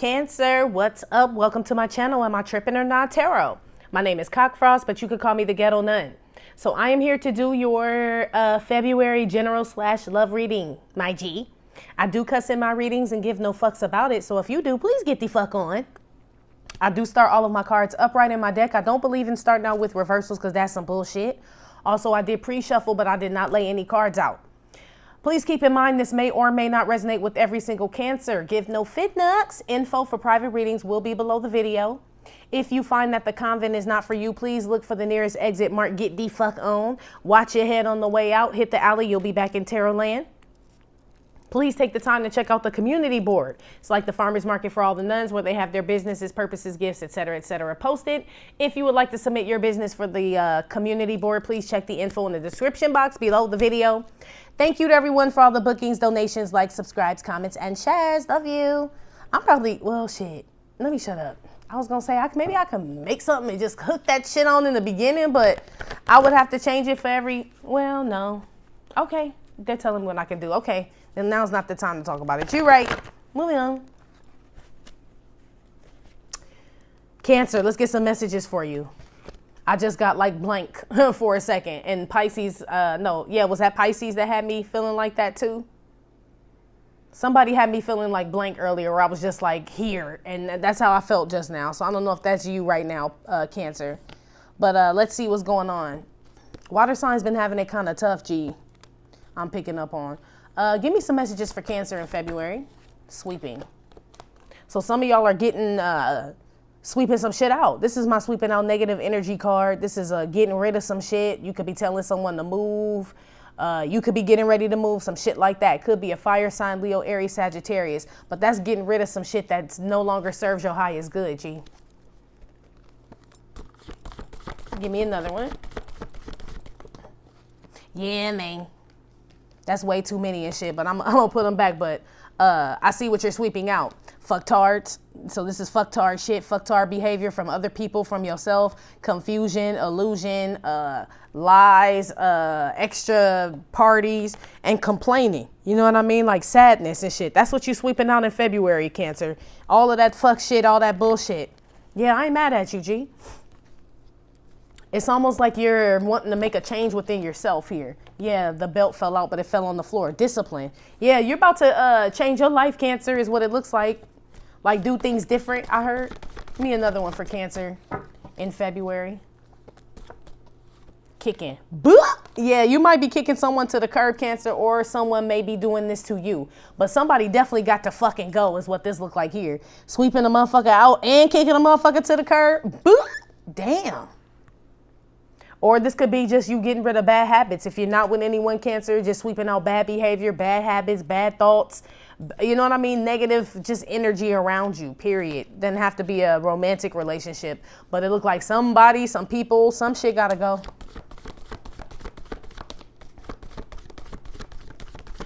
Cancer, what's up? Welcome to my channel. Am I tripping or not? Tarot. My name is Cockfrost, but you could call me the Ghetto Nun. So I am here to do your February general / love reading, my G. I do cuss in my readings and give no fucks about it. So if you do, please get the fuck on. I do start all of my cards upright in my deck. I don't believe in starting out with reversals because that's some bullshit. Also, I did pre-shuffle, but I did not lay any cards out. Please keep in mind this may or may not resonate with every single Cancer. Give no fit nucks. Info for private readings will be below the video. If you find that the convent is not for you, please look for the nearest exit marked get the fuck on. Watch your head on the way out. Hit the alley. You'll be back in tarot land. Please take the time to check out the community board. It's like the farmers market for all the nuns where they have their businesses, purposes, gifts, etc., posted. If you would like to submit your business for the community board, please check the info in the description box below the video. Thank you to everyone for all the bookings, donations, likes, subscribes, comments, and shares. Love you. I'm probably, well, shit. Let me shut up. I was going to say, maybe I can make something and just hook that shit on in the beginning, but I would have to change it for every, well, no. Okay. They're telling me what I can do. Okay. Then now's not the time to talk about it. You're right. Moving on. Cancer, let's get some messages for you. I just got like blank for a second. And Pisces, was that Pisces that had me feeling like that too? Somebody had me feeling like blank earlier where I was just like here. And that's how I felt just now. So I don't know if that's you right now, Cancer. But let's see what's going on. Water sign's been having it kind of tough, G. I'm picking up on. Give me some messages for Cancer in February. Sweeping. So some of y'all are getting, sweeping some shit out. This is my sweeping out negative energy card. This is getting rid of some shit. You could be telling someone to move. You could be getting ready to move, some shit like that. Could be a fire sign, Leo, Aries, Sagittarius. But that's getting rid of some shit that no longer serves your highest good, G. Give me another one. Yeah, man. That's way too many and shit, but I'm gonna put them back. But I see what you're sweeping out. Fucktards. So this is fucktard shit, fucktard behavior from other people, from yourself, confusion, illusion, lies, extra parties, and complaining. You know what I mean? Like sadness and shit. That's what you're sweeping out in February, Cancer. All of that fuck shit, all that bullshit. Yeah, I ain't mad at you, G. It's almost like you're wanting to make a change within yourself here. Yeah, the belt fell out, but it fell on the floor. Discipline. Yeah, you're about to change your life, Cancer, is what it looks like. Like do things different, I heard. Give me another one for Cancer in February. Kicking. Yeah, you might be kicking someone to the curb, Cancer, or someone may be doing this to you. But somebody definitely got to fucking go is what this look like here. Sweeping a motherfucker out and kicking a motherfucker to the curb. Damn. Or this could be just you getting rid of bad habits. If you're not with anyone, Cancer, just sweeping out bad behavior, bad habits, bad thoughts. You know what I mean? Negative just energy around you, period. Doesn't have to be a romantic relationship. But it looked like somebody, some people, some shit gotta go.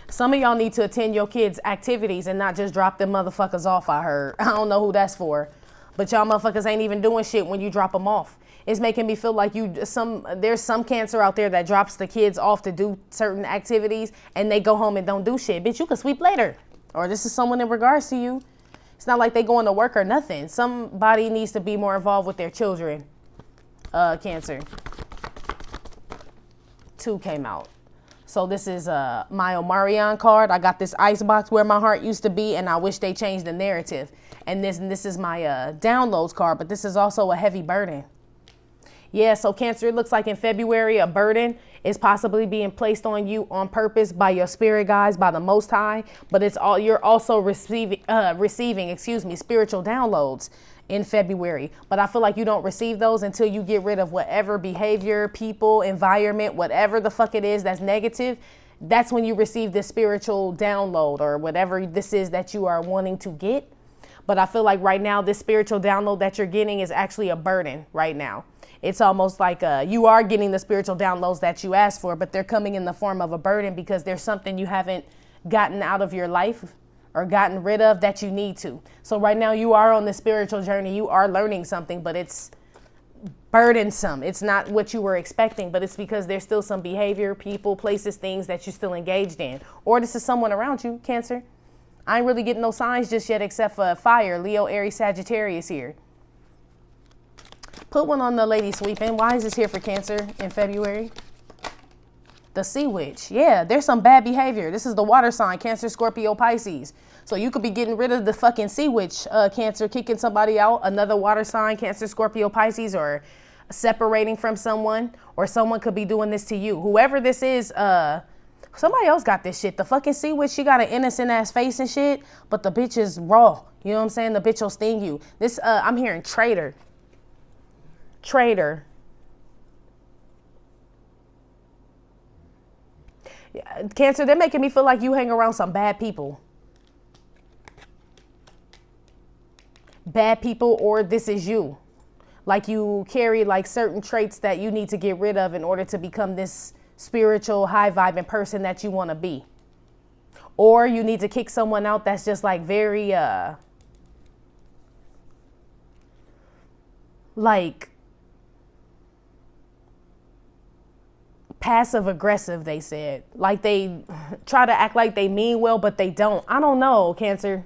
Some of y'all need to attend your kids' activities and not just drop them motherfuckers off, I heard. I don't know who that's for. But y'all motherfuckers ain't even doing shit when you drop them off. It's making me feel like there's some Cancer out there that drops the kids off to do certain activities and they go home and don't do shit. Bitch, you can sweep later. Or this is someone in regards to you. It's not like they going to work or nothing. Somebody needs to be more involved with their children. Cancer. 2 came out. So this is my Omarion card. I got this icebox where my heart used to be, and I wish they changed the narrative. And this is my downloads card, but this is also a heavy burden. Yeah, so Cancer, it looks like in February, a burden is possibly being placed on you on purpose by your spirit guides, by the Most High. But you're also receiving spiritual downloads in February. But I feel like you don't receive those until you get rid of whatever behavior, people, environment, whatever the fuck it is that's negative. That's when you receive this spiritual download or whatever this is that you are wanting to get. But I feel like right now, this spiritual download that you're getting is actually a burden right now. It's almost like you are getting the spiritual downloads that you asked for, but they're coming in the form of a burden because there's something you haven't gotten out of your life or gotten rid of that you need to. So right now you are on the spiritual journey. You are learning something, but it's burdensome. It's not what you were expecting, but it's because there's still some behavior, people, places, things that you're still engaged in. Or this is someone around you, Cancer. I ain't really getting no signs just yet except for fire, Leo, Aries, Sagittarius here. Put one on the lady sweeping. Why is this here for Cancer in February? The Sea Witch. Yeah, there's some bad behavior. This is the water sign, Cancer, Scorpio, Pisces. So you could be getting rid of the fucking Sea Witch, Cancer, kicking somebody out. Another water sign, Cancer, Scorpio, Pisces, or separating from someone. Or someone could be doing this to you. Whoever this is, somebody else got this shit. The fucking Sea Witch, she got an innocent ass face and shit. But the bitch is raw. You know what I'm saying? The bitch will sting you. This, I'm hearing traitor. Traitor. Cancer, they're making me feel like you hang around some bad people. Bad people, or this is you. Like you carry like certain traits that you need to get rid of in order to become this spiritual, high vibing person that you want to be. Or you need to kick someone out that's just like very, like passive aggressive, they said. Like they try to act like they mean well, but they don't. I don't know, Cancer.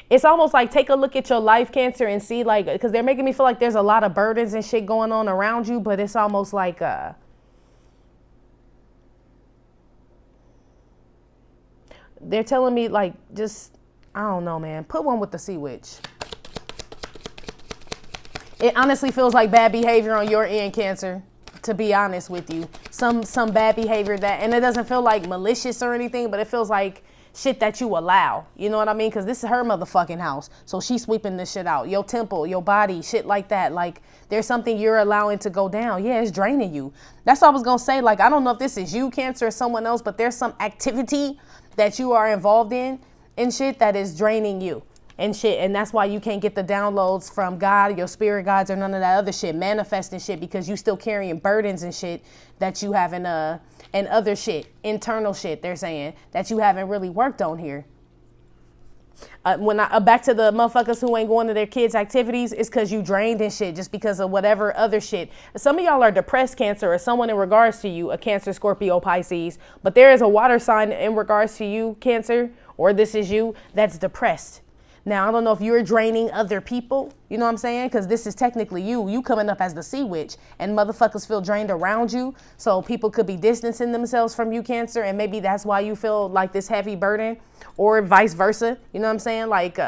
It's almost like take a look at your life, Cancer, and see like, because they're making me feel like there's a lot of burdens and shit going on around you, but it's almost like they're telling me like just, I don't know, man. Put one with the Sea Witch. It honestly feels like bad behavior on your end, Cancer. To be honest with you, some bad behavior that, and it doesn't feel like malicious or anything, but it feels like shit that you allow. You know what I mean? Because this is her motherfucking house, so she's sweeping this shit out. Your temple, your body, shit like that. Like there's something you're allowing to go down. Yeah, it's draining you. That's what I was gonna say. Like I don't know if this is you, Cancer, or someone else, but there's some activity that you are involved in and shit that is draining you. And shit, and that's why you can't get the downloads from God, your spirit guides, or none of that other shit, manifesting shit, because you still carrying burdens and shit that you haven't, and other shit, internal shit, they're saying, that you haven't really worked on here. Back to the motherfuckers who ain't going to their kids' activities, it's because you drained and shit, just because of whatever other shit. Some of y'all are depressed, Cancer, or someone in regards to you, a Cancer, Scorpio, Pisces, but there is a water sign in regards to you, Cancer, or this is you, that's depressed. Now, I don't know if you're draining other people, you know what I'm saying? Because this is technically you coming up as the Sea Witch, and motherfuckers feel drained around you. So people could be distancing themselves from you, Cancer, and maybe that's why you feel like this heavy burden, or vice versa. You know what I'm saying? Like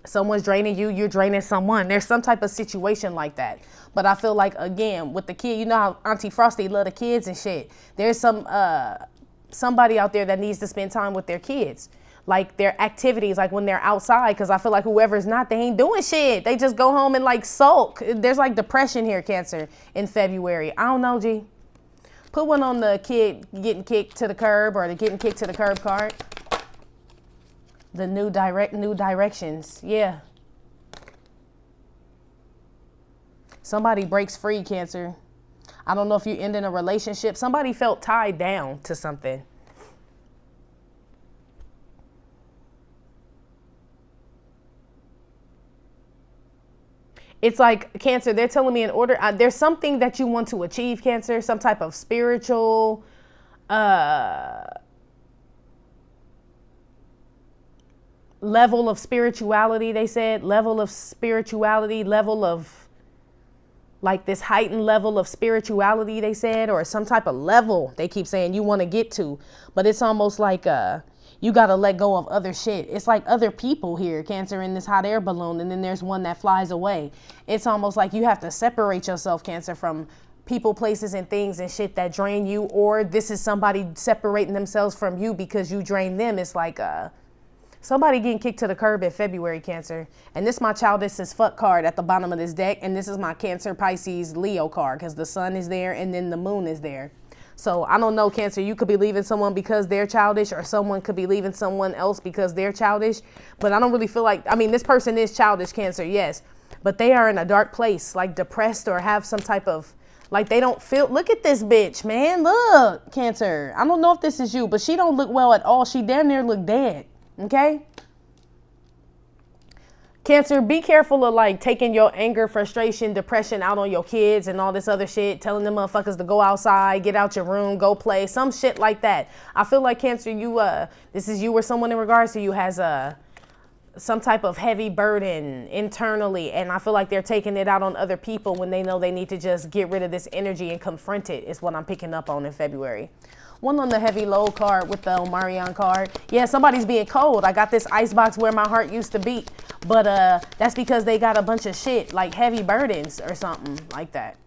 someone's draining you, you're draining someone. There's some type of situation like that. But I feel like, again, with the kid, you know how Auntie Frosty love the kids and shit. There's somebody out there that needs to spend time with their kids. Like their activities, like when they're outside, because I feel like whoever's not, they ain't doing shit. They just go home and like sulk. There's like depression here, Cancer, in February. I don't know, G. Put one on the kid getting kicked to the curb, or the getting kicked to the curb card. The new directions. Yeah. Somebody breaks free, Cancer. I don't know if you end in a relationship. Somebody felt tied down to something. It's like, Cancer, they're telling me in order, there's something that you want to achieve, Cancer, some type of spiritual, level of spirituality, they said, level of spirituality, level of, like this heightened level of spirituality, they said, or some type of level they keep saying you want to get to. But it's almost like, you got to let go of other shit. It's like other people here, Cancer, in this hot air balloon. And then there's one that flies away. It's almost like you have to separate yourself, Cancer, from people, places, and things and shit that drain you. Or this is somebody separating themselves from you because you drain them. It's like somebody getting kicked to the curb in February, Cancer. And this is my childish as fuck card at the bottom of this deck. And this is my Cancer, Pisces, Leo card, because the sun is there and then the moon is there. So I don't know, Cancer, you could be leaving someone because they're childish, or someone could be leaving someone else because they're childish. But I don't really feel like, I mean, this person is childish, Cancer, yes. But they are in a dark place, like depressed, or have some type of, like they don't feel, look at this bitch, man. Look, Cancer. I don't know if this is you, but she don't look well at all. She damn near look dead, okay? Cancer, be careful of like taking your anger, frustration, depression out on your kids and all this other shit, telling them motherfuckers to go outside, get out your room, go play, some shit like that. I feel like Cancer, you this is you or someone in regards to you has some type of heavy burden internally, and I feel like they're taking it out on other people when they know they need to just get rid of this energy and confront it, is what I'm picking up on in February. One on the heavy load card with the Omarion card. Yeah, somebody's being cold. I got this icebox where my heart used to beat, but that's because they got a bunch of shit, like heavy burdens or something like that.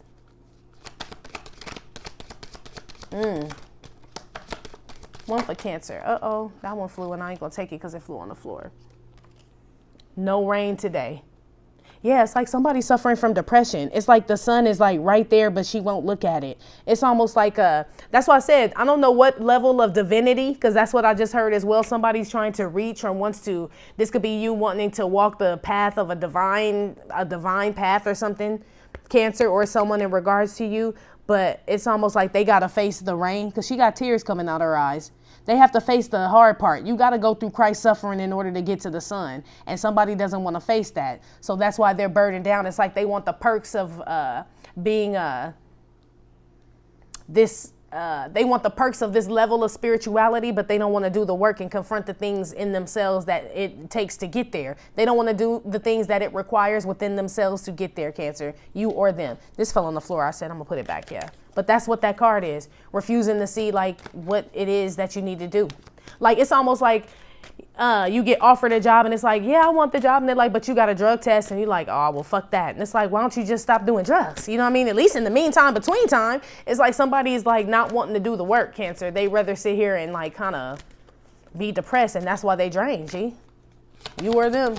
One for Cancer. Uh-oh, that one flew and I ain't gonna take it because it flew on the floor. No rain today. Yeah, it's like somebody suffering from depression. It's like the sun is like right there, but she won't look at it. It's almost like that's why I said, I don't know what level of divinity, because that's what I just heard as well. Somebody's trying to reach or wants to, this could be you wanting to walk the path of a divine path or something, Cancer, or someone in regards to you. But it's almost like they got to face the rain, because she got tears coming out her eyes. They have to face the hard part. You got to go through Christ's suffering in order to get to the sun. And somebody doesn't want to face that. So that's why they're burdened down. It's like they want the perks of being they want the perks of this level of spirituality, but they don't want to do the work and confront the things in themselves that it takes to get there. They don't want to do the things that it requires within themselves to get there, Cancer, you or them. This fell on the floor. I said I'm going to put it back, yeah. But that's what that card is. Refusing to see like what it is that you need to do. Like it's almost like you get offered a job and it's like, yeah, I want the job. And they're like, but you got a drug test. And you're like, oh, well, fuck that. And it's like, why don't you just stop doing drugs? You know what I mean? At least in the meantime, between time, it's like somebody's like not wanting to do the work, Cancer. They rather sit here and like kind of be depressed. And that's why they drain, G. You or them.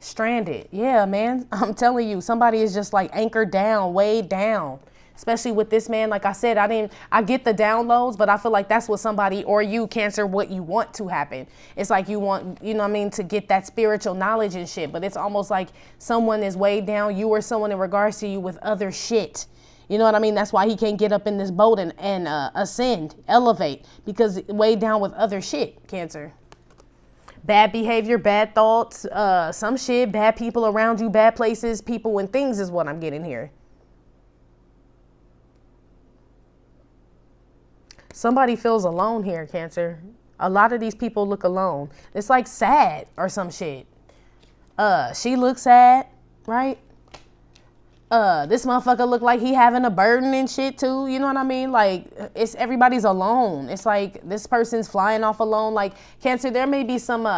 Stranded. Yeah, man. I'm telling you, somebody is just like anchored down, weighed down. Especially with this man, like I said, I get the downloads, but I feel like that's what somebody, or you, Cancer, what you want to happen. It's like you want, you know what I mean, to get that spiritual knowledge and shit, but it's almost like someone is weighed down, you or someone in regards to you, with other shit. You know what I mean? That's why he can't get up in this boat and ascend, elevate, because weighed down with other shit, Cancer. Bad behavior, bad thoughts, some shit, bad people around you, bad places, people and things is what I'm getting here. Somebody feels alone here, Cancer. A lot of these people look alone. It's like sad or some shit. She looks sad, right? This motherfucker look like he having a burden and shit too. You know what I mean? Like it's everybody's alone. It's like this person's flying off alone. Like Cancer, there may be some,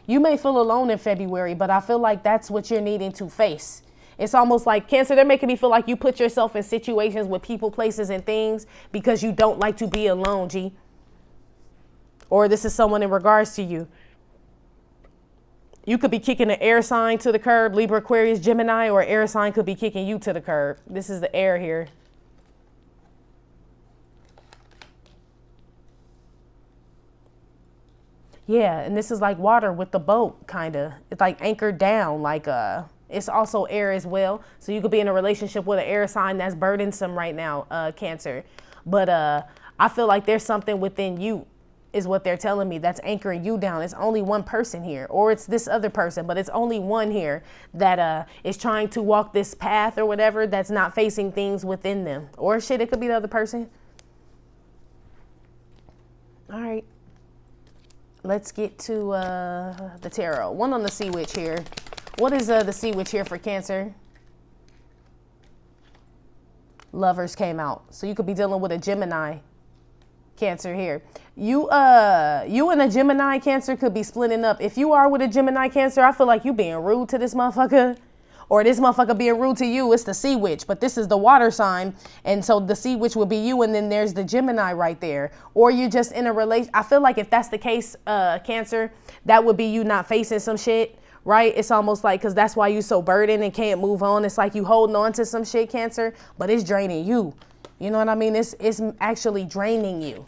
you may feel alone in February, but I feel like that's what you're needing to face. It's almost like, Cancer, they're making me feel like you put yourself in situations with people, places, and things because you don't like to be alone, G. Or this is someone in regards to you. You could be kicking an air sign to the curb, Libra, Aquarius, Gemini, or an air sign could be kicking you to the curb. This is the air here. Yeah, and this is like water with the boat, kind of. It's like anchored down, like it's also air as well. So you could be in a relationship with an air sign that's burdensome right now, Cancer. But I feel like there's something within you, is what they're telling me, that's anchoring you down. It's only one person here, or it's this other person, but it's only one here that is trying to walk this path or whatever, that's not facing things within them. Or shit, it could be the other person. All right. Let's get to the tarot. One on the Sea Witch here. What is the Sea Witch here for Cancer? Lovers came out. So you could be dealing with a Gemini, Cancer here. You and a Gemini, Cancer, could be splitting up. If you are with a Gemini, Cancer, I feel like you being rude to this motherfucker. Or this motherfucker being rude to you. It's the Sea Witch, but this is the water sign. And so the Sea Witch would be you, and then there's the Gemini right there. Or you're just in a relation. I feel like if that's the case, Cancer, that would be you not facing some shit, right? It's almost like, because that's why you so burdened and can't move on. It's like you holding on to some shit, Cancer, but it's draining you. You know what I mean? It's actually draining you.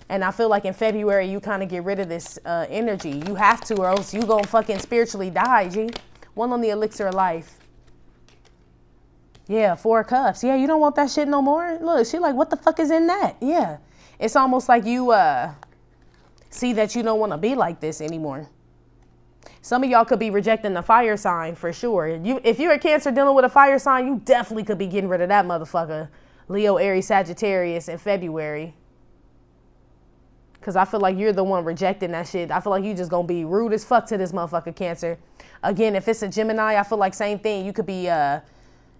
And I feel like in February, you kind of get rid of this energy. You have to, or else you gonna fucking spiritually die, G. One on the elixir of life. Yeah, 4 cups. Yeah, you don't want that shit no more. Look, she like, what the fuck is in that? Yeah. It's almost like you See that you don't want to be like this anymore. Some of y'all could be rejecting the fire sign for sure. If you're a Cancer dealing with a fire sign, you definitely could be getting rid of that motherfucker. Leo, Aries, Sagittarius in February. Because I feel like you're the one rejecting that shit. I feel like you just going to be rude as fuck to this motherfucker, Cancer. Again, if it's a Gemini, I feel like same thing. You could be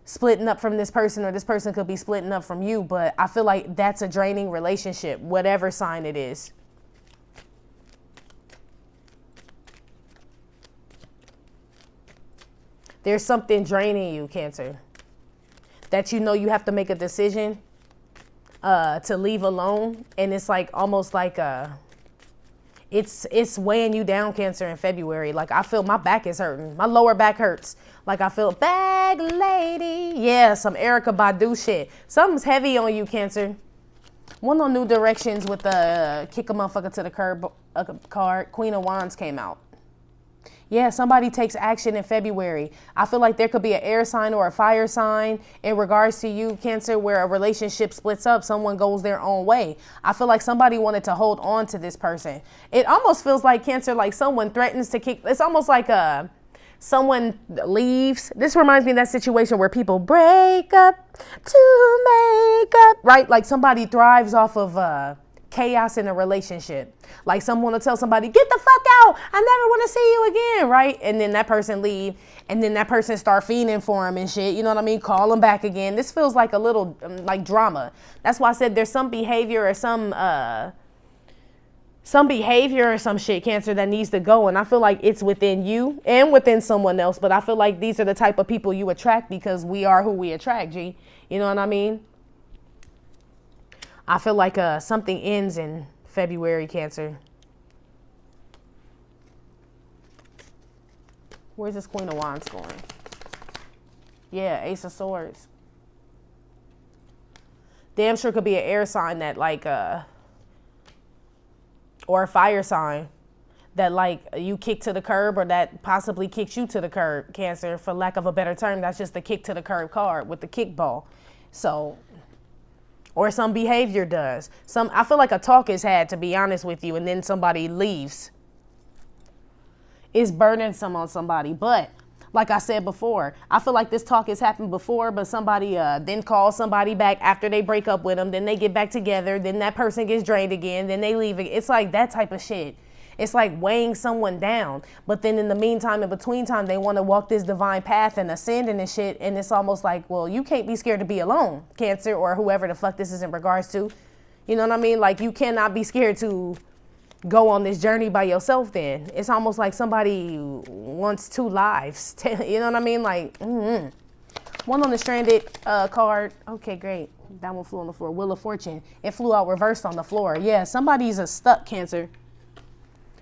splitting up from this person, or this person could be splitting up from you. But I feel like that's a draining relationship, whatever sign it is. There's something draining you, Cancer, that you know you have to make a decision to leave alone. And it's like almost like it's weighing you down, Cancer, in February. Like I feel my back is hurting. My lower back hurts. Like I feel bag lady. Yeah, some Erykah Badu shit. Something's heavy on you, Cancer. One on New Directions with the kick a motherfucker to the curb card. Queen of Wands came out. Yeah, somebody takes action in February. I feel like there could be an air sign or a fire sign in regards to you, Cancer, where a relationship splits up. Someone goes their own way. I feel like somebody wanted to hold on to this person. It almost feels like, Cancer, like someone threatens to kick. It's almost like someone leaves. This reminds me of that situation where people break up to make up, right? Like somebody thrives off of chaos in a relationship. Like someone will tell somebody, get the fuck out, I never want to see you again, right? And then that person leave, and then that person start fiending for him and shit, you know what I mean? Call him back again. This feels like a little like drama. That's why I said there's some behavior or some behavior or some shit, Cancer, that needs to go. And I feel like it's within you and within someone else. But I feel like these are the type of people you attract, because we are who we attract, G. You know what I mean? I feel like something ends in February, Cancer. Where's this Queen of Wands going? Yeah, Ace of Swords. Damn sure could be an air sign that like, or a fire sign that like you kick to the curb, or that possibly kicks you to the curb, Cancer, for lack of a better term. That's just the kick to the curb card with the kickball. So, or some behavior does. I feel like a talk is had, to be honest with you, and then somebody leaves. It's burdensome on somebody. But like I said before, I feel like this talk has happened before, but somebody then calls somebody back after they break up with them. Then they get back together. Then that person gets drained again. Then they leave. It's like that type of shit. It's like weighing someone down. But then in the meantime, in between time, they want to walk this divine path and ascend and shit. And it's almost like, well, you can't be scared to be alone, Cancer, or whoever the fuck this is in regards to. You know what I mean? Like, you cannot be scared to go on this journey by yourself then. It's almost like somebody wants two lives. You know what I mean? Like, one on the stranded card. Okay, great. That one flew on the floor. Wheel of Fortune. It flew out reversed on the floor. Yeah, somebody's a stuck, Cancer.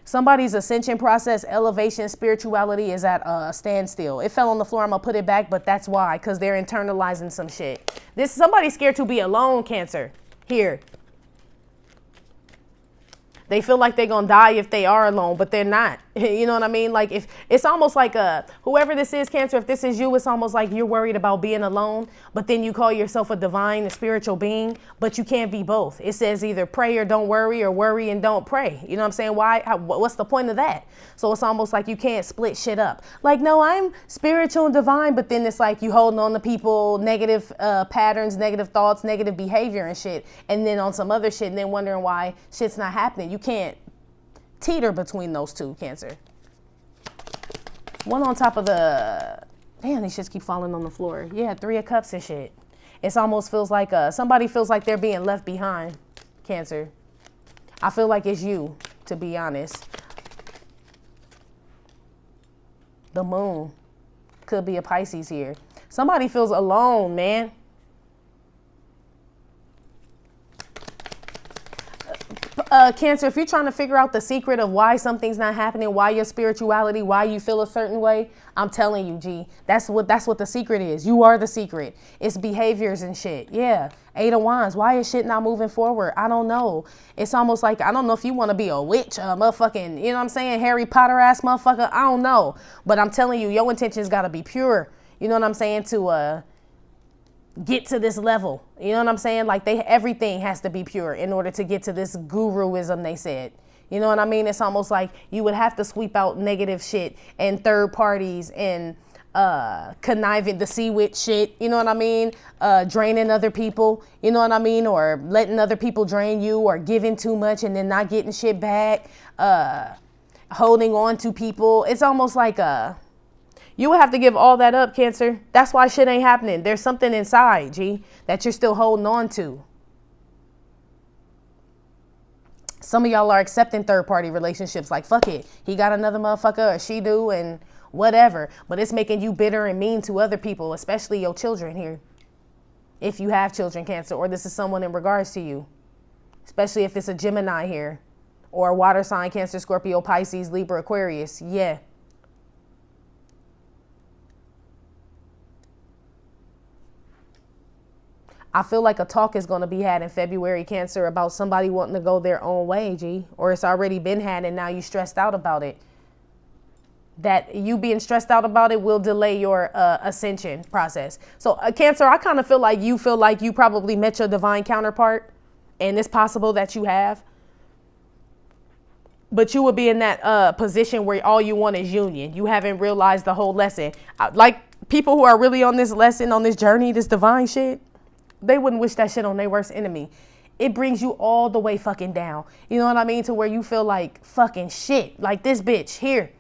Somebody's ascension process, elevation, spirituality is at a standstill. It fell on the floor. I'm going to put it back, but that's why, because they're internalizing some shit. Somebody's scared to be alone, Cancer. Here. They feel like they're going to die if they are alone, but they're not. You know what I mean? Like, if it's almost like whoever this is, Cancer, if this is you, it's almost like you're worried about being alone, but then you call yourself a divine, a spiritual being, but you can't be both. It says either pray or don't worry, or worry and don't pray. You know what I'm saying? Why? What's the point of that? So it's almost like you can't split shit up. Like, no, I'm spiritual and divine, but then it's like you holding on to people, negative patterns, negative thoughts, negative behavior and shit, and then on some other shit, and then wondering why shit's not happening. You can't teeter between those two, Cancer. One on top of the... Damn, these shits keep falling on the floor. Yeah, 3 of Cups and shit. It almost feels like somebody feels like they're being left behind, Cancer. I feel like it's you, to be honest. The Moon. Could be a Pisces here. Somebody feels alone, man. Cancer, if you're trying to figure out the secret of why something's not happening, why your spirituality, why you feel a certain way, I'm telling you, G, that's what the secret is. You are the secret. It's behaviors and shit. Yeah. 8 of Wands. Why is shit not moving forward? I don't know. It's almost like, I don't know if you want to be a witch, a motherfucking, you know what I'm saying, Harry Potter ass motherfucker. I don't know. But I'm telling you, your intentions got to be pure. You know what I'm saying? To get to this level. You know what I'm saying? Like, everything has to be pure in order to get to this guruism, they said. You know what I mean? It's almost like you would have to sweep out negative shit and third parties and conniving to see with shit. You know what I mean? Draining other people. You know what I mean? Or letting other people drain you, or giving too much and then not getting shit back. Holding on to people. It's almost like you would have to give all that up, Cancer. That's why shit ain't happening. There's something inside, G, that you're still holding on to. Some of y'all are accepting third-party relationships like, fuck it, he got another motherfucker or she do and whatever. But it's making you bitter and mean to other people, especially your children here. If you have children, Cancer, or this is someone in regards to you. Especially if it's a Gemini here. Or a water sign, Cancer, Scorpio, Pisces, Libra, Aquarius. Yeah. I feel like a talk is going to be had in February, Cancer, about somebody wanting to go their own way, G. Or it's already been had and now you stressed out about it. That you being stressed out about it will delay your ascension process. So Cancer, I kind of feel like you probably met your divine counterpart, and it's possible that you have. But you would be in that position where all you want is union. You haven't realized the whole lesson. Like people who are really on this lesson, on this journey, this divine shit, they wouldn't wish that shit on their worst enemy. It brings you all the way fucking down. You know what I mean? To where you feel like fucking shit. Like this bitch here.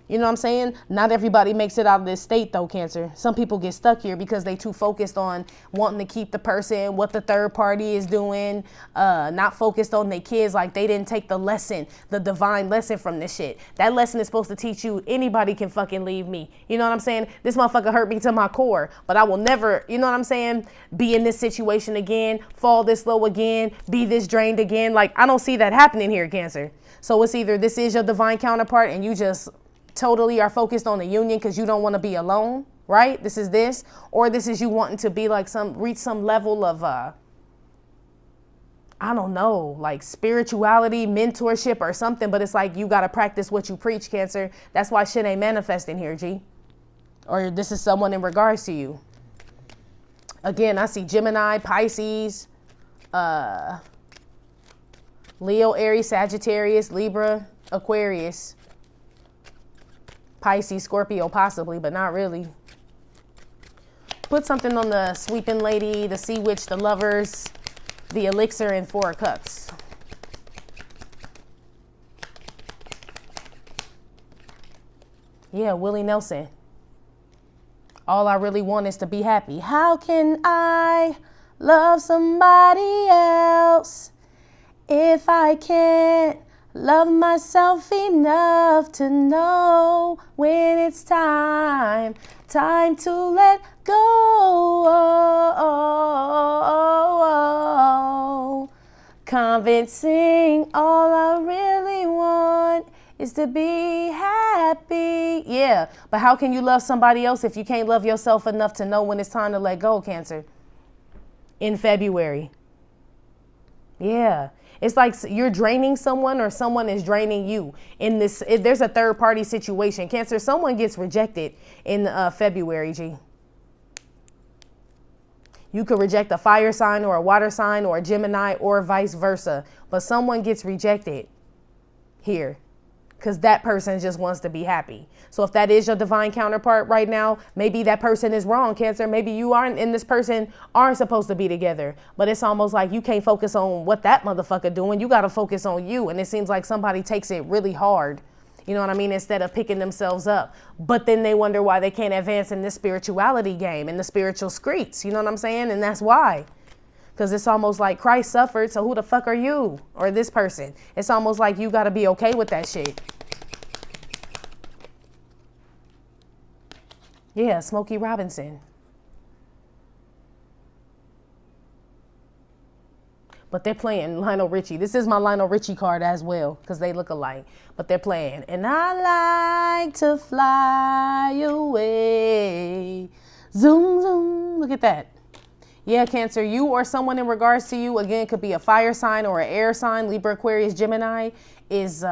You know what I'm saying? Not everybody makes it out of this state though, Cancer. Some people get stuck here because they too focused on wanting to keep the person, what the third party is doing, not focused on their kids, like they didn't take the lesson, the divine lesson from this shit. That lesson is supposed to teach you anybody can fucking leave me. You know what I'm saying? This motherfucker hurt me to my core, but I will never, you know what I'm saying, be in this situation again, fall this low again, be this drained again. Like I don't see that happening here, Cancer. So it's either this is your divine counterpart and you just totally are focused on the union because you don't want to be alone, right? This is this, or this is you wanting to be like reach some level of, I don't know, like spirituality, mentorship or something, but it's like you got to practice what you preach, Cancer. That's why shit ain't manifesting here, G. Or this is someone in regards to you. Again, I see Gemini, Pisces, Leo, Aries, Sagittarius, Libra, Aquarius, Pisces, Scorpio, possibly, but not really. Put something on the sweeping lady, the sea witch, the lovers, the elixir, and 4 of cups. Yeah, Willie Nelson. All I really want is to be happy. How can I love somebody else if I can't love myself enough to know when it's time to let go. Convent sing, all I really want is to be happy. Yeah, but how can you love somebody else if you can't love yourself enough to know when it's time to let go, Cancer? In February. Yeah. It's like you're draining someone or someone is draining you in this. There's a third party situation. Cancer, someone gets rejected in February, G. You could reject a fire sign or a water sign or a Gemini or vice versa. But someone gets rejected here because that person just wants to be happy. So if that is your divine counterpart right now, maybe that person is wrong, Cancer. Maybe you aren't, and this person aren't supposed to be together. But it's almost like you can't focus on what that motherfucker doing. You got to focus on you. And it seems like somebody takes it really hard. You know what I mean? Instead of picking themselves up. But then they wonder why they can't advance in this spirituality game, in the spiritual streets. You know what I'm saying? And that's why. Because it's almost like Christ suffered, so who the fuck are you? Or this person? It's almost like you got to be okay with that shit. Yeah, Smokey Robinson. But they're playing Lionel Richie. This is my Lionel Richie card as well, because they look alike. But they're playing. And I like to fly away. Zoom, zoom. Look at that. Yeah, Cancer, you or someone in regards to you, again, could be a fire sign or an air sign, Libra, Aquarius, Gemini, is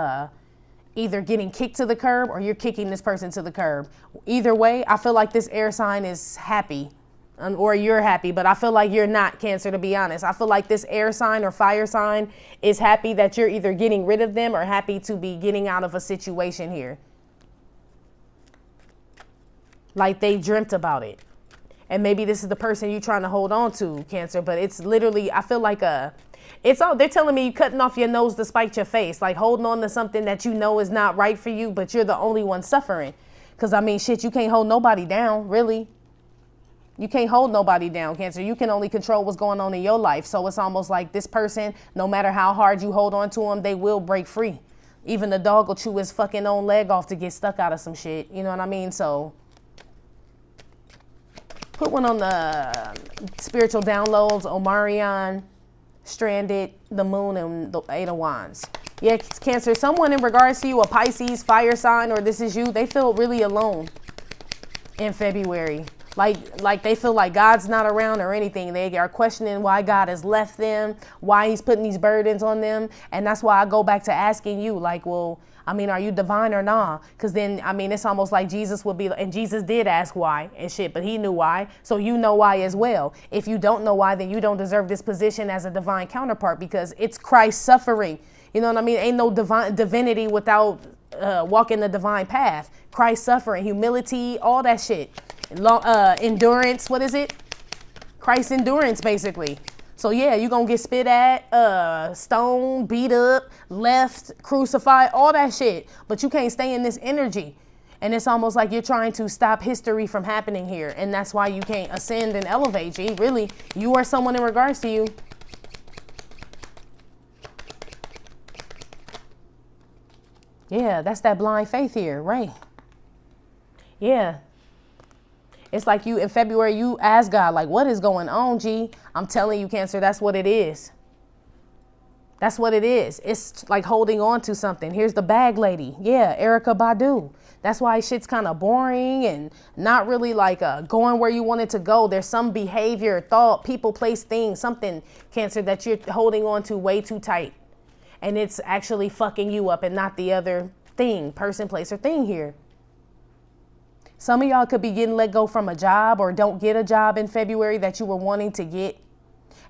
either getting kicked to the curb or you're kicking this person to the curb. Either way, I feel like this air sign is happy. or you're happy, but I feel like you're not, Cancer, to be honest. I feel like this air sign or fire sign is happy that you're either getting rid of them or happy to be getting out of a situation here. Like they dreamt about it. And maybe this is the person you're trying to hold on to, Cancer, but it's literally, I feel like they're telling me you cutting off your nose to spite your face, like holding on to something that you know is not right for you, but you're the only one suffering. Because I mean, shit, you can't hold nobody down, really. You can't hold nobody down, Cancer. You can only control what's going on in your life. So it's almost like this person, no matter how hard you hold on to them, they will break free. Even the dog will chew his fucking own leg off to get stuck out of some shit. You know what I mean? So put one on the spiritual downloads, Omarion, Stranded, the Moon, and the Eight of Wands. Yeah, Cancer, someone in regards to you, a Pisces, fire sign, or this is you, they feel really alone in February. Like they feel like God's not around or anything. They are questioning why God has left them, why he's putting these burdens on them. And that's why I go back to asking you, like, well, I mean, are you divine or not? Because then, I mean, it's almost like Jesus would be, and Jesus did ask why and shit, but he knew why. So you know why as well. If you don't know why, then you don't deserve this position as a divine counterpart, because it's Christ suffering. You know what I mean? Ain't no divinity without walking the divine path. Christ suffering, humility, all that shit. Endurance, what is it? Christ endurance, basically. So yeah, you're gonna get spit at, stoned, beat up, left, crucified, all that shit. But you can't stay in this energy. And it's almost like you're trying to stop history from happening here. And that's why you can't ascend and elevate, G. Really, you are someone in regards to you. Yeah, that's that blind faith here, right? Yeah. It's like you, in February, you ask God, like, what is going on, G? I'm telling you, Cancer, that's what it is. That's what it is. It's like holding on to something. Here's the bag lady. Yeah, Erykah Badu. That's why shit's kind of boring and not really like going where you want it to go. There's some behavior, thought, people, place, things, something, Cancer, that you're holding on to way too tight. And it's actually fucking you up and not the other thing, person, place, or thing here. Some of y'all could be getting let go from a job or don't get a job in February that you were wanting to get.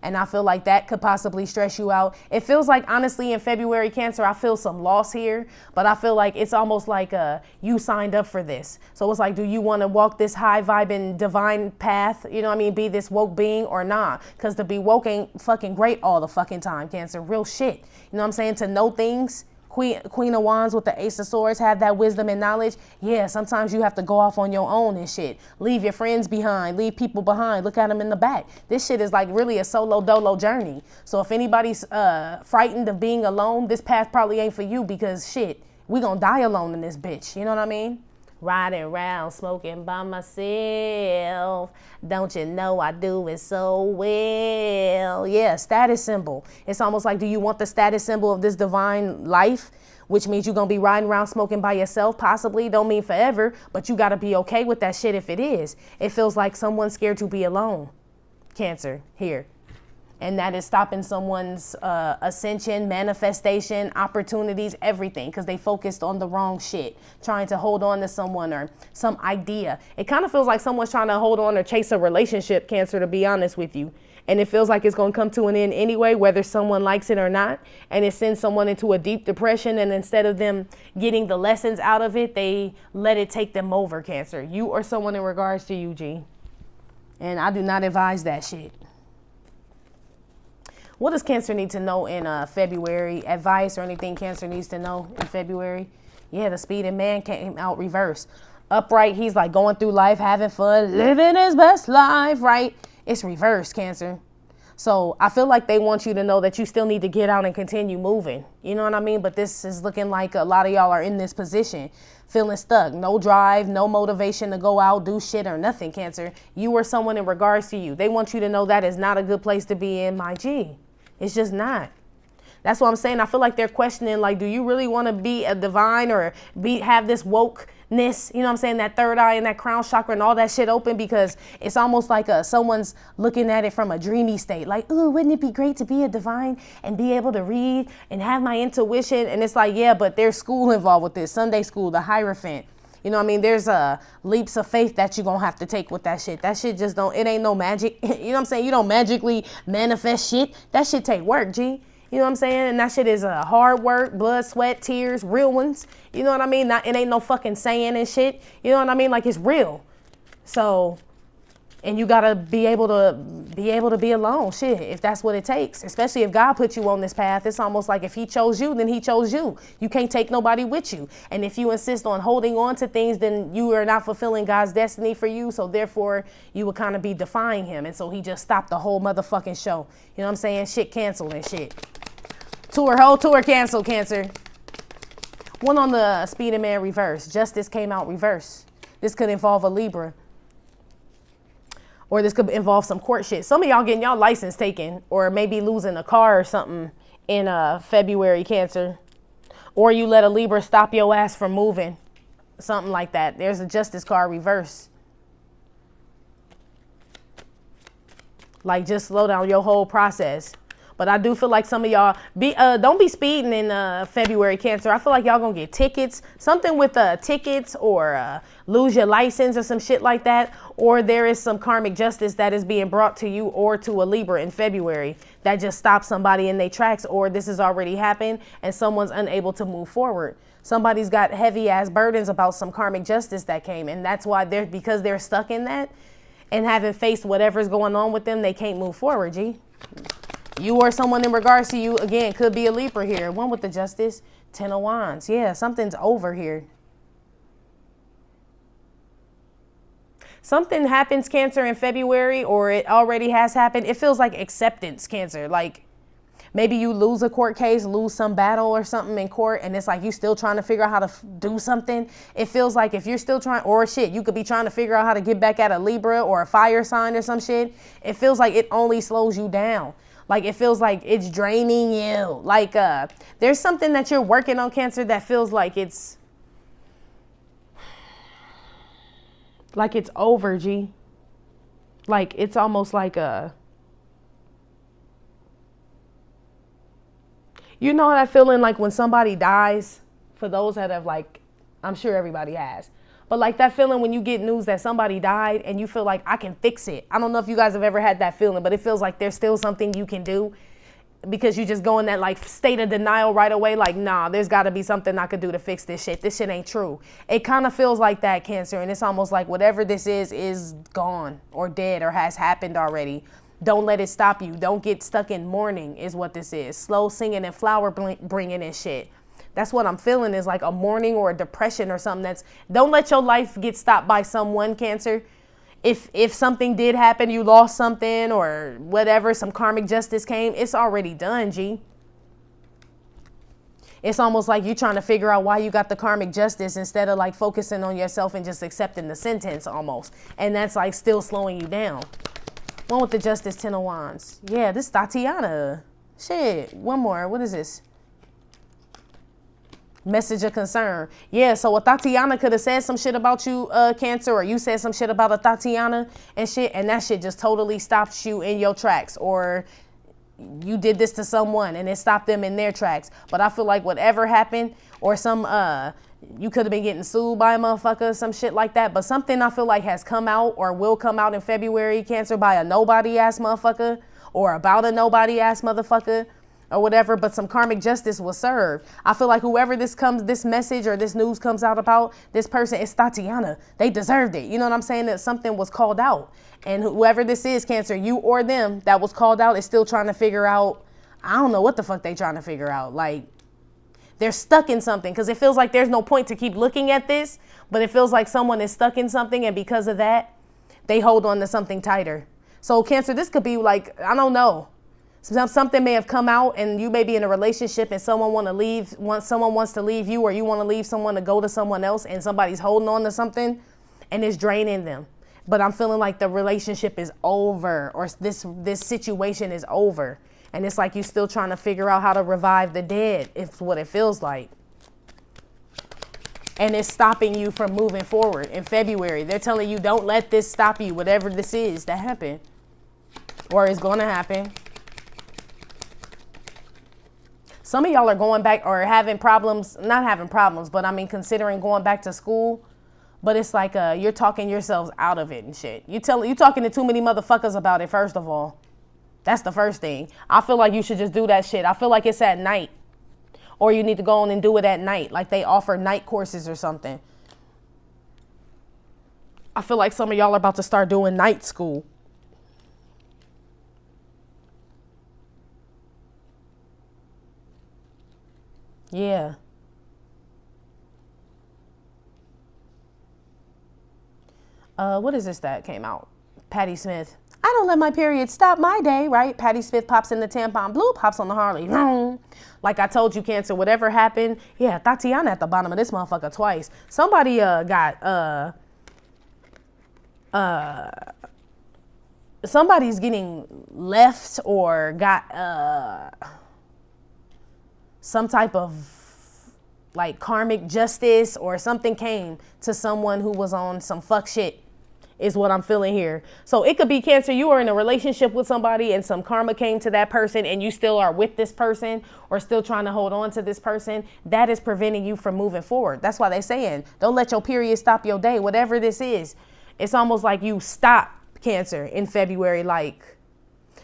And I feel like that could possibly stress you out. It feels like, honestly, in February, Cancer, I feel some loss here. But I feel like it's almost like you signed up for this. So it's like, do you want to walk this high vibing divine path? You know what I mean? Be this woke being or not? Because to be woke ain't fucking great all the fucking time, Cancer. Real shit. You know what I'm saying? To know things. Queen of Wands with the Ace of Swords, have that wisdom and knowledge. Yeah, sometimes you have to go off on your own and shit. Leave your friends behind, leave people behind, look at them in the back. This shit is like really a solo dolo journey. So if anybody's frightened of being alone, this path probably ain't for you, because shit, we gonna die alone in this bitch. You know what I mean? Riding around smoking by myself. Don't you know I do it so well? Yeah, status symbol. It's almost like, do you want the status symbol of this divine life? Which means you're going to be riding around smoking by yourself, possibly. Don't mean forever, but you got to be okay with that shit if it is. It feels like someone's scared to be alone. Cancer, here. And that is stopping someone's ascension, manifestation, opportunities, everything, because they focused on the wrong shit, trying to hold on to someone or some idea. It kind of feels like someone's trying to hold on or chase a relationship, Cancer, to be honest with you. And it feels like it's going to come to an end anyway, whether someone likes it or not. And it sends someone into a deep depression. And instead of them getting the lessons out of it, they let it take them over, Cancer. You or someone in regards to you, G. And I do not advise that shit. What does Cancer need to know in February? Advice or anything Cancer needs to know in February? Yeah, the Speeding Man came out reverse. Upright, he's like going through life, having fun, living his best life, right? It's reverse, Cancer. So I feel like they want you to know that you still need to get out and continue moving. You know what I mean? But this is looking like a lot of y'all are in this position, feeling stuck. No drive, no motivation to go out, do shit or nothing, Cancer. You or someone in regards to you. They want you to know that is not a good place to be in, my G. It's just not. That's what I'm saying. I feel like they're questioning, like, do you really want to be a divine or have this wokeness, you know what I'm saying, that third eye and that crown chakra and all that shit open? Because it's almost like someone's looking at it from a dreamy state. Like, ooh, wouldn't it be great to be a divine and be able to read and have my intuition? And it's like, yeah, but there's school involved with this. Sunday school, the Hierophant. You know what I mean? There's leaps of faith that you're going to have to take with that shit. That shit just don't, it ain't no magic. You know what I'm saying? You don't magically manifest shit. That shit take work, G. You know what I'm saying? And that shit is hard work, blood, sweat, tears, real ones. You know what I mean? It ain't no fucking saying and shit. You know what I mean? Like, it's real. So, and you gotta be able to be alone, shit, if that's what it takes. Especially if God put you on this path. It's almost like if he chose you, then he chose you. You can't take nobody with you. And if you insist on holding on to things, then you are not fulfilling God's destiny for you. So therefore, you would kind of be defying him. And so he just stopped the whole motherfucking show. You know what I'm saying? Shit canceled and shit. Whole tour canceled, Cancer. One on the Speed and Man reverse. Justice came out reverse. This could involve a Libra. Or this could involve some court shit. Some of y'all getting y'all license taken, or maybe losing a car or something in February, Cancer. Or you let a Libra stop your ass from moving. Something like that. There's a Justice card reverse. Like, just slow down your whole process. But I do feel like some of y'all don't be speeding in February, Cancer. I feel like y'all gonna get tickets, something with tickets, or lose your license or some shit like that. Or there is some karmic justice that is being brought to you or to a Libra in February that just stops somebody in their tracks, or this has already happened and someone's unable to move forward. Somebody's got heavy ass burdens about some karmic justice that came, and that's why because they're stuck in that and haven't faced whatever's going on with them, they can't move forward, G. You or someone in regards to you, again, could be a Libra here. One with the Justice, 10 of Wands. Yeah, something's over here. Something happens, Cancer, in February, or it already has happened. It feels like acceptance, Cancer. Like, maybe you lose a court case, lose some battle or something in court, and it's like you still trying to figure out how to do something. It feels like if you're still trying, or shit, you could be trying to figure out how to get back at a Libra or a fire sign or some shit. It feels like it only slows you down. Like, it feels like it's draining you. Like, there's something that you're working on, Cancer, that feels like it's over, G. Like, it's almost like you know that feeling like when somebody dies, for those that have, like, I'm sure everybody has. But like that feeling when you get news that somebody died and you feel like I can fix it. I don't know if you guys have ever had that feeling, but it feels like there's still something you can do because you just go in that like state of denial right away. Like, nah, there's got to be something I could do to fix this shit. This shit ain't true. It kind of feels like that, Cancer. And it's almost like whatever this is gone or dead or has happened already. Don't let it stop you. Don't get stuck in mourning is what this is. Slow singing and flower bringing and shit. That's what I'm feeling, is like a mourning or a depression or something. Don't let your life get stopped by someone, Cancer. If something did happen, you lost something or whatever, some karmic justice came, it's already done, G. It's almost like you're trying to figure out why you got the karmic justice instead of like focusing on yourself and just accepting the sentence almost. And that's like still slowing you down. One with the Justice, 10 of Wands. Yeah, this Tatiana. Shit, one more. What is this? Message of concern. Yeah, so a Tatiana could have said some shit about you, Cancer, or you said some shit about a Tatiana and shit, and that shit just totally stopped you in your tracks, or you did this to someone and it stopped them in their tracks. But I feel like whatever happened, or some you could have been getting sued by a motherfucker, some shit like that. But something I feel like has come out or will come out in February, Cancer, by a nobody ass motherfucker, or about a nobody ass motherfucker, or whatever, but some karmic justice was served. I feel like whoever this message or this news comes out about, this person, it's Tatiana. They deserved it. You know what I'm saying? That something was called out. And whoever this is, Cancer, you or them that was called out is still trying to figure out, I don't know what the fuck they trying to figure out. Like, they're stuck in something, because it feels like there's no point to keep looking at this, but it feels like someone is stuck in something, and because of that, they hold on to something tighter. So, Cancer, this could be like, I don't know. Something may have come out and you may be in a relationship and someone wants to leave you, or you want to leave someone to go to someone else, and somebody's holding on to something and it's draining them. But I'm feeling like the relationship is over, or this situation is over. And it's like you're still trying to figure out how to revive the dead. It's what it feels like. And it's stopping you from moving forward in February. They're telling you, don't let this stop you, whatever this is that happened or is going to happen. Some of y'all are going back or having problems, not having problems, but I mean, considering going back to school But it's like you're talking yourselves out of it and shit. You talking to too many motherfuckers about it, first of all. That's the first thing. I feel like you should just do that shit. I feel like it's at night. Or you need to go on and do it at night. Like they offer night courses or something. I feel like some of y'all are about to start doing night school. Yeah. What is this that came out? Patti Smith. I don't let my period stop my day, right? Patti Smith pops in the tampon, blue pops on the Harley. Like I told you, Cancer, whatever happened. Yeah, Tatiana at the bottom of this motherfucker twice. Somebody somebody's getting left or got some type of like karmic justice or something came to someone who was on some fuck shit is what I'm feeling here. So it could be, Cancer, you are in a relationship with somebody and some karma came to that person and you still are with this person or still trying to hold on to this person. That is preventing you from moving forward. That's why they're saying don't let your period stop your day, whatever this is. It's almost like you stop, Cancer, in February. Like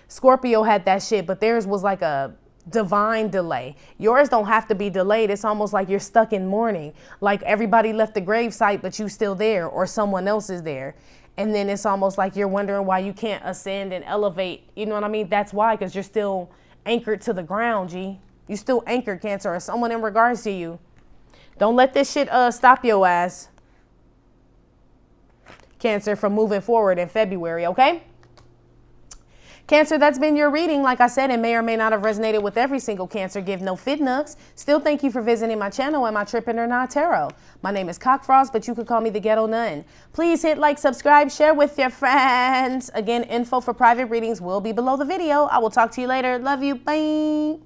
Scorpio had that shit, but theirs was like a divine delay. Yours don't have to be delayed. It's almost like you're stuck in mourning. Like everybody left the gravesite, but you still there or someone else is there. And then it's almost like you're wondering why you can't ascend and elevate. You know what I mean? That's why, because you're still anchored to the ground, G. You still anchored, Cancer, or someone in regards to you. Don't let this shit stop your ass, Cancer, from moving forward in February, okay? Cancer, that's been your reading. Like I said, it may or may not have resonated with every single Cancer. Give no fit nucks. Still, thank you for visiting my channel and my Trippin' or Not Tarot. My name is Cockfrost, but you could call me the Ghetto Nun. Please hit like, subscribe, share with your friends. Again, info for private readings will be below the video. I will talk to you later. Love you. Bye.